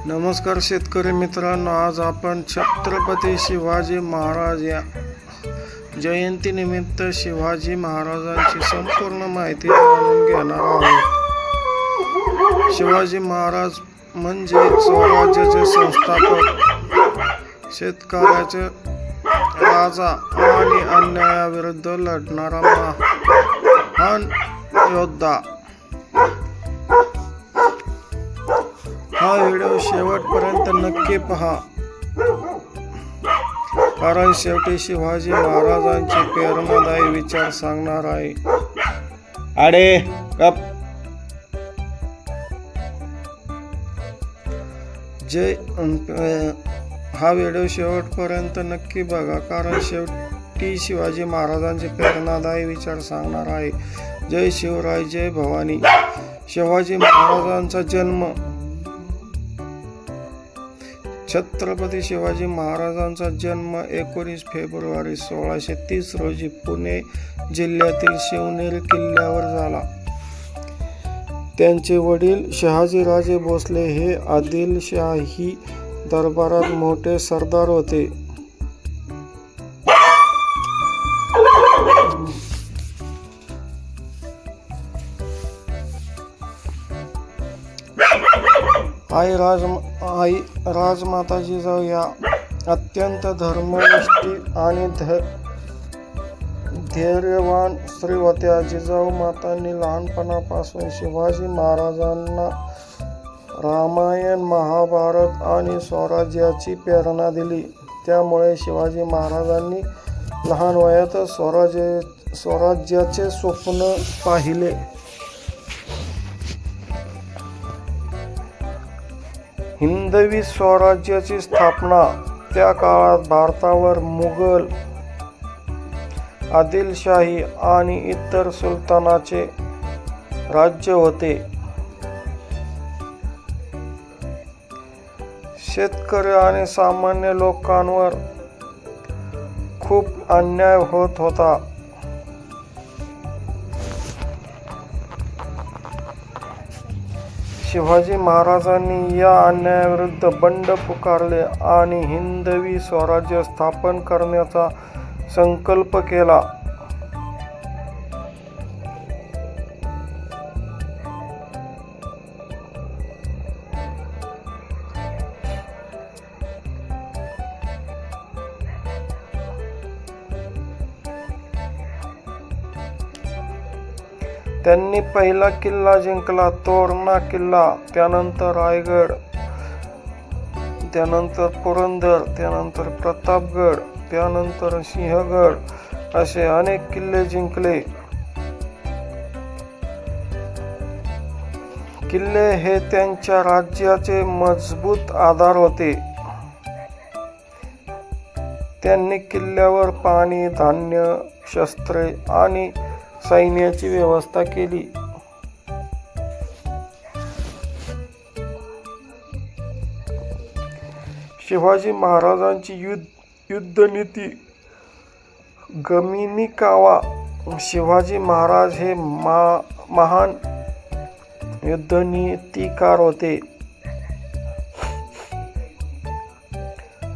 नमस्कार शेतकरी मित्रांनो, आज आपण छत्रपती शिवाजी महाराज या जयंतीनिमित्त शिवाजी महाराजांची संपूर्ण माहिती जाणून घेणार आहोत. शिवाजी महाराज म्हणजे स्वराज्याचे संस्थापक, शेतकऱ्याचे राजा आणि अन्यायाविरुद्ध लढणारा महान योद्धा. हा व्हिडिओ शेवटपर्यंत नक्की पहा, कारण शेवटी शिवाजी महाराजांचे प्रेरणादायी विचार सांगणार आहे. अरे कप हा व्हिडिओ शेवटपर्यंत नक्की बघा, कारण शेवटी शिवाजी महाराजांचे प्रेरणादायी विचार सांगणार आहे. जय शिवराय, जय भवानी. शिवाजी महाराजांचा जन्म. छत्रपती शिवाजी महाराजांचा जन्म 19 फेब्रुवारी 1630 रोजी पुणे जिल्ह्यातील शिवनेरी किल्ल्यावर झाला. त्यांचे वडील शहाजीराजे भोसले हे आदिलशाही दरबारात मोठे सरदार होते. आई राजमाता जिजाऊ या अत्यंत धर्मनिष्ठ आणि धैर्यवान स्त्री होत्या. जिजाऊ मातांनी लहानपणापासून शिवाजी महाराजांना रामायण, महाभारत आणि स्वराज्याची प्रेरणा दिली. त्यामुळे शिवाजी महाराजांनी लहान वयातच स्वराज्याचे स्वप्न पाहिले. हिंदवी स्वराज्याची स्थापना. त्या काळात भारतावर मुघल, आदिलशाही आणि इतर सुलतानाचे राज्य होते. शेतकरी आणि सामान्य लोकांवर खूप अन्याय होत होता. शिवाजी महाराजांनी या अन्यायाविरुद्ध बंड पुकारले आणि हिंदवी स्वराज्य स्थापन करण्याचा संकल्प केला. त्यांनी पहिला किल्ला जिंकला, तोरणा किल्ला, त्यानंतर रायगड, त्यानंतर पुरंदर, त्यानंतर प्रतापगड, त्यानंतर सिंहगड असे अनेक किल्ले जिंकले. किल्ले हे त्यांच्या राज्याचे मजबूत आधार होते. त्यांनी किल्ल्यावर पाणी, धान्य, शस्त्रे आणि सैन्याची व्यवस्था केली. शिवाजी महाराजांची युद्धनीती. गमिनी कावा. शिवाजी महाराज हे महान युद्धनीतिकार होते.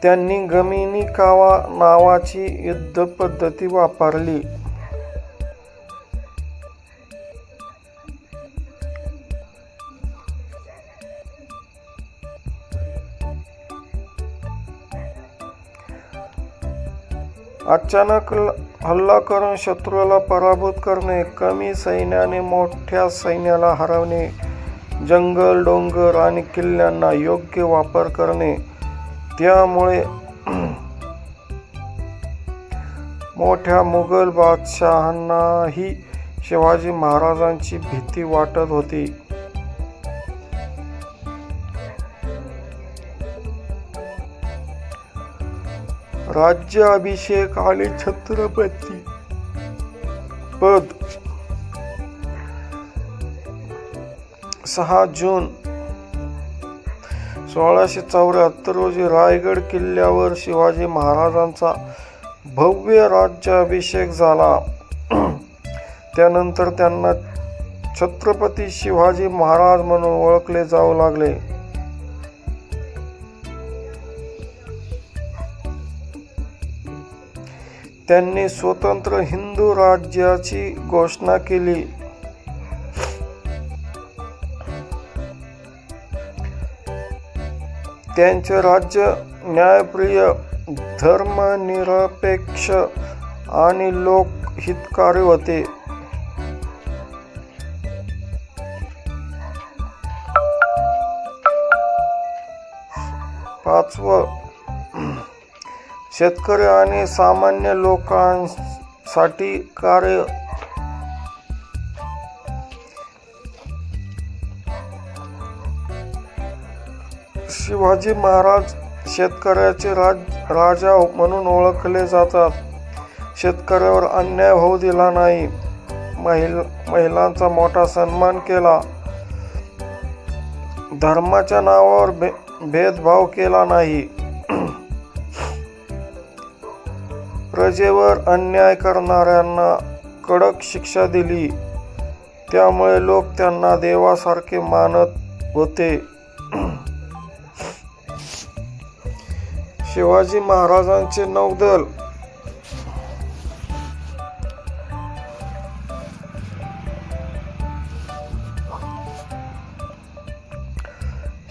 त्यांनी गमिनी कावा नावाची युद्ध पद्धती वापरली. अचानक हल्ला करून शत्रूला पराभूत करणे, कमी सैन्याने मोठ्या सैन्याला हरवणे, जंगल, डोंगर आणि किल्ल्यांना योग्य वापर करणे. त्यामुळे मोठ्या मुघल बादशहांनाही शिवाजी महाराजांची भीती वाटत होती. राज्याभिषेक आणि छत्रपती पद. 6 जून 1674 रोजी रायगड किल्ल्यावर शिवाजी महाराजांचा भव्य राज्याभिषेक झाला. त्यानंतर त्यांना छत्रपती शिवाजी महाराज म्हणून ओळखले जाऊ लागले. त्यांनी स्वतंत्र हिंदू राज्याची घोषणा केली. त्यांचे राज्य न्यायप्रिय, धर्मनिरपेक्ष आणि लोकहितकारी होते. पाचवं, शेतकरी आणि सामान्य लोकांसाठी कार्य. शिवाजी महाराज शेतकऱ्याचे राजा म्हणून ओळखले जातात. शेतकऱ्यावर अन्याय होऊ दिला नाही. महिलांचा मोठा सन्मान केला. धर्माच्या नावावर भेदभाव केला नाही. प्रजेवर अन्याय करणाऱ्यांना कडक शिक्षा दिली. त्यामुळे लोक त्यांना देवासारखे मानत होते. शिवाजी महाराजांचे नौदल.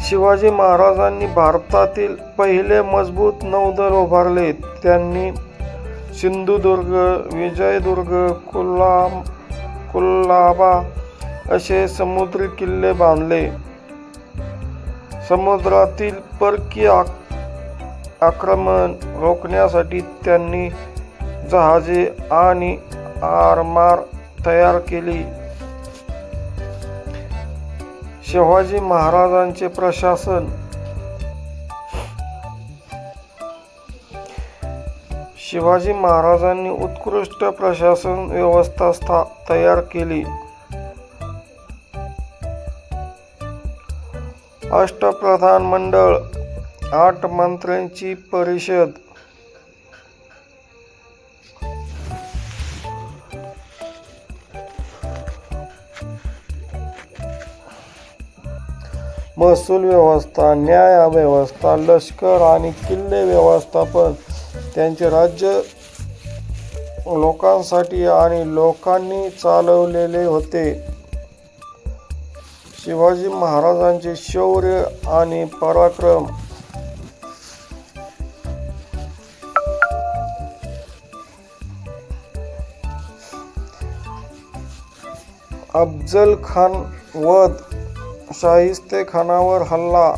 शिवाजी महाराजांनी भारतातील पहिले मजबूत नौदल उभारले. त्यांनी सिंधुदुर्ग, विजयदुर्ग, कुलाबा असे समुद्री किल्ले बांधले. समुद्रातील परकीय आक्रमण रोखण्यासाठी त्यांनी जहाजे आणि आरमार तयार केली. शिवाजी महाराजांचे प्रशासन. शिवाजी महाराजांनी उत्कृष्ट प्रशासन व्यवस्था तयार केली. अष्टप्रधान मंडळ, 8 मंत्र्यांची परिषद. महसूल व्यवस्था, न्याय व्यवस्था, लष्कर आणि किल्ले व्यवस्थापन. त्यांचे राज्य लोकांसाठी आणि लोकांनी चालवलेले होते. शिवाजी महाराजांचे शौर्य आणि पराक्रम. अफजल खान वध, शाहिस्ते खानावर हल्ला,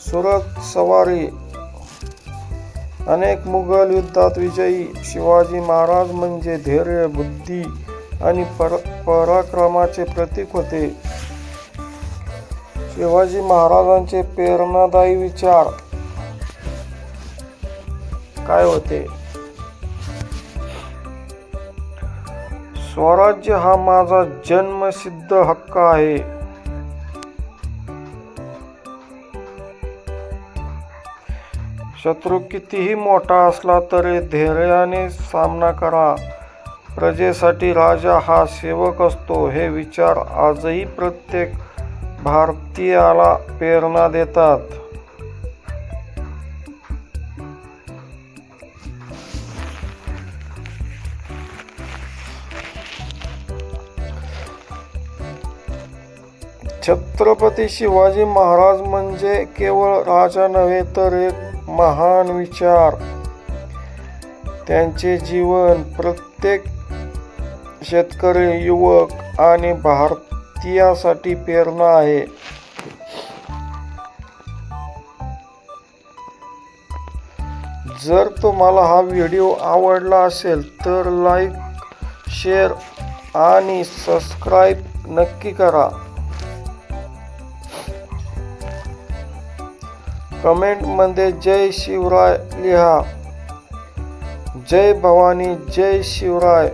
सुरत सवारी, अनेक मुघल युद्धात विजयी. शिवाजी महाराज म्हणजे धैर्य, बुद्धी आणि पराक्रमाचे प्रतीक होते. शिवाजी महाराजांचे प्रेरणादायी विचार काय होते? स्वराज्य हा माझा जन्मसिद्ध हक्क आहे. शत्रू कितीही मोठा असला तरी धैर्याने सामना करा. प्रजेसाठी राजा हा सेवक असतो. हे विचार आजही प्रत्येक भारतीयाला प्रेरणा देतात. छत्रपती शिवाजी महाराज म्हणजे केवळ राजा नव्हे तर एक महान विचार. त्यांचे जीवन प्रत्येक शेतकरी, युवक आणि भारतीयासाठी प्रेरणा आहे. जर तुम्हाला हा व्हिडिओ आवडला असेल तर लाईक, शेअर आणि सबस्क्राईब नक्की करा. कमेंटमध्ये जय शिवराय लिहा. जय भवानी, जय शिवराय.